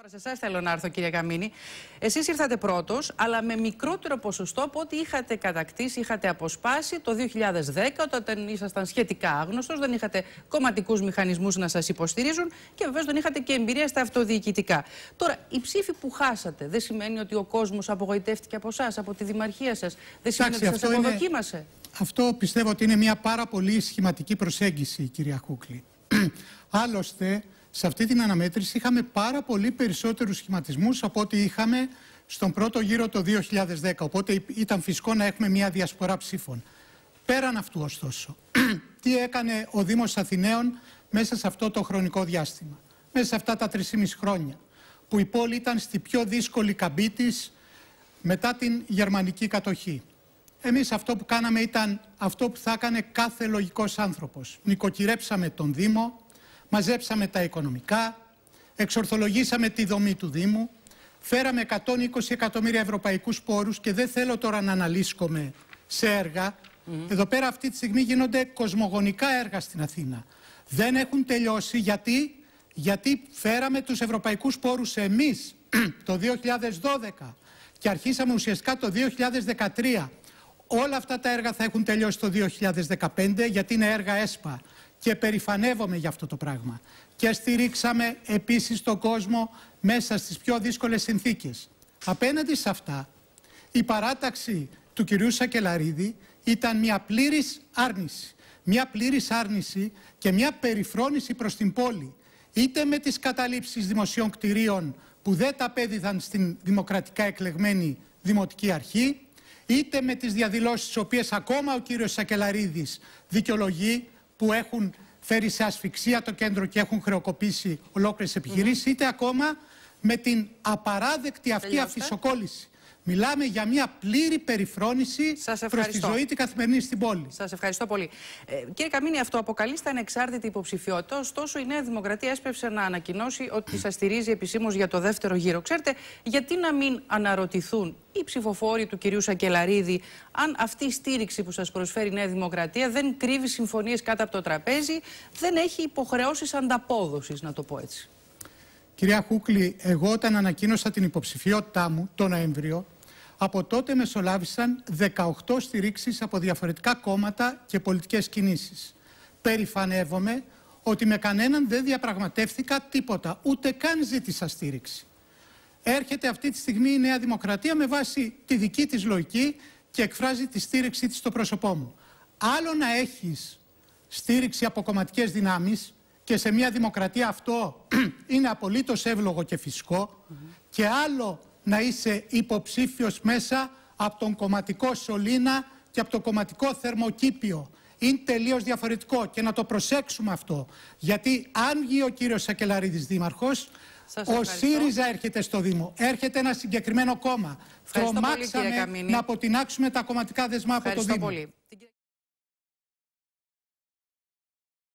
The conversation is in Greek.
Τώρα σε εσάς θέλω να έρθω, κύριε Καμίνη. Εσείς ήρθατε πρώτος, αλλά με μικρότερο ποσοστό από ό,τι είχατε κατακτήσει, είχατε αποσπάσει το 2010, όταν ήσασταν σχετικά άγνωστος, δεν είχατε κομματικούς μηχανισμούς να σας υποστηρίζουν και βεβαίως δεν είχατε και εμπειρία στα αυτοδιοικητικά. Τώρα, η ψήφη που χάσατε δεν σημαίνει ότι ο κόσμος απογοητεύτηκε από εσάς, από τη δημαρχία σας? Δεν σημαίνει ότι σας αποδοκίμασε? Αυτό πιστεύω ότι είναι μια πάρα πολύ σχηματική προσέγγιση, κυρία Κούκλη. Άλλωστε, σε αυτή την αναμέτρηση είχαμε πάρα πολύ περισσότερους σχηματισμούς από ό,τι είχαμε στον πρώτο γύρο το 2010. Οπότε ήταν φυσικό να έχουμε μια διασπορά ψήφων. Πέραν αυτού, ωστόσο, τι έκανε ο Δήμος Αθηναίων μέσα σε αυτό το χρονικό διάστημα? Μέσα σε αυτά τα 3,5 χρόνια, που η πόλη ήταν στη πιο δύσκολη καμπή της μετά την γερμανική κατοχή. Εμείς αυτό που κάναμε ήταν αυτό που θα έκανε κάθε λογικός άνθρωπος. Νοικοκυρέψαμε τον Δήμο, μαζέψαμε τα οικονομικά, εξορθολογήσαμε τη δομή του Δήμου, φέραμε 120 εκατομμύρια ευρωπαϊκούς πόρους και δεν θέλω τώρα να αναλύσκομαι σε έργα. Εδώ πέρα αυτή τη στιγμή γίνονται κοσμογονικά έργα στην Αθήνα. Δεν έχουν τελειώσει γιατί φέραμε τους ευρωπαϊκούς πόρους εμείς το 2012 και αρχίσαμε ουσιαστικά το 2013. Όλα αυτά τα έργα θα έχουν τελειώσει το 2015 γιατί είναι έργα ΕΣΠΑ και περηφανεύομαι για αυτό το πράγμα. Και στηρίξαμε επίσης τον κόσμο μέσα στις πιο δύσκολες συνθήκες. Απέναντι σε αυτά, η παράταξη του κυρίου Σακελαρίδη ήταν μια πλήρης άρνηση. Μια πλήρης άρνηση και μια περιφρόνηση προς την πόλη. Είτε με τις καταλήψεις δημοσίων κτηρίων που δεν τα απέδιδαν στην δημοκρατικά εκλεγμένη Δημοτική Αρχή, είτε με τις διαδηλώσεις τις οποίες ακόμα ο κύριος Σακελαρίδης δικαιολογεί, που έχουν φέρει σε ασφυξία το κέντρο και έχουν χρεοκοπήσει ολόκληρες επιχειρήσεις, είτε ακόμα με την απαράδεκτη αυτή αφισοκόλληση. Μιλάμε για μια πλήρη περιφρόνηση προς τη ζωή την καθημερινή στην πόλη. Σας ευχαριστώ πολύ. Κύριε Καμίνη, αυτό αποκαλείστε ανεξάρτητη υποψηφιότητα. Ωστόσο, η Νέα Δημοκρατία έσπευσε να ανακοινώσει ότι σας στηρίζει επισήμως για το δεύτερο γύρο. Ξέρετε, γιατί να μην αναρωτηθούν οι ψηφοφόροι του κυρίου Σακελαρίδη αν αυτή η στήριξη που σας προσφέρει η Νέα Δημοκρατία δεν κρύβει συμφωνίες κάτω από το τραπέζι, δεν έχει υποχρεώσεις ανταπόδοσης, να το πω έτσι? Κυρία Κούκλη, εγώ όταν ανακοίνωσα την υποψηφιότητά μου το Νοέμβριο, από τότε μεσολάβησαν 18 στηρίξεις από διαφορετικά κόμματα και πολιτικές κινήσεις. Περηφανεύομαι ότι με κανέναν δεν διαπραγματεύτηκα τίποτα, ούτε καν ζήτησα στήριξη. Έρχεται αυτή τη στιγμή η Νέα Δημοκρατία με βάση τη δική της λογική και εκφράζει τη στήριξή της στο πρόσωπό μου. Άλλο να έχεις στήριξη από κομματικές δυνάμεις, και σε μια δημοκρατία αυτό είναι απολύτως εύλογο και φυσικό, και άλλο να είσαι υποψήφιος μέσα από τον κομματικό σωλήνα και από το κομματικό θερμοκήπιο. Είναι τελείως διαφορετικό και να το προσέξουμε αυτό. Γιατί αν βγει ο κύριος Σακελαρίδης δήμαρχος, ο ΣΥΡΙΖΑ έρχεται στο Δήμο, έρχεται ένα συγκεκριμένο κόμμα. Τρομάξαμε να αποτινάξουμε τα κομματικά δεσμά από το Δήμο.